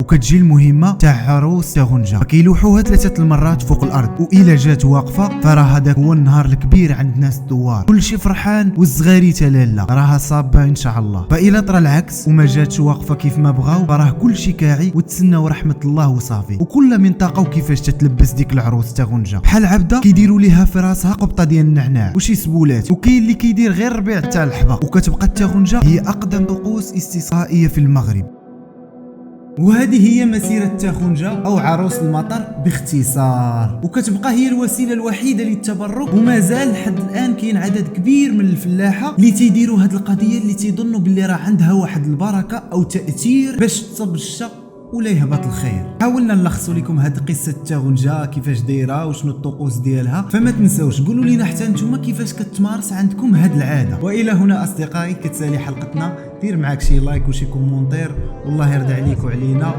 وكتجي المهمه تاع عروس تاغونجا. كيلوحوها 3 المرات فوق الارض، والا جات واقفه فراه هذاك هو النهار الكبير عند الناس الدوار، كلشي فرحان والصغاري تلالا راها صابه ان شاء الله. فإلا طرا العكس وما جاتش واقفه كيف ما بغاو فراه كلشي كاعي وتسناو رحمه الله وصافي. وكل منطقه وكيفاش تتلبس ديك العروس تاغونجا، بحال عبده كيديروا ليها في راسها قبطه ديال النعناع وشي سبولات، وكاين اللي كيدير غير ربيع تاع الحبه. وكتبقى التاغونجا هي اقدم طقوس استسقائيه في المغرب. وهذه هي مسيرة تاغونجا أو عروس المطر باختصار، وكتبقى هي الوسيلة الوحيدة للتبرك. وما زال لحد الآن كاين عدد كبير من الفلاحة اللي تيديروا هذه القضية، اللي تيظنوا باللي راه عندها واحد البركة أو تأثير باش تصب الشتا ولا يهبط الخير. حاولنا نلخصوا لكم هذه قصه تاغونجا كيفاش دايره وشنو الطقوس ديالها. فما تنساوش قولوا لينا حتى نتوما كيفاش كتمارس عندكم هذه العاده. والى هنا اصدقائي كتسالي حلقتنا، دير معاك شي لايك وشي كومونتير، والله يرضى عليك وعلينا.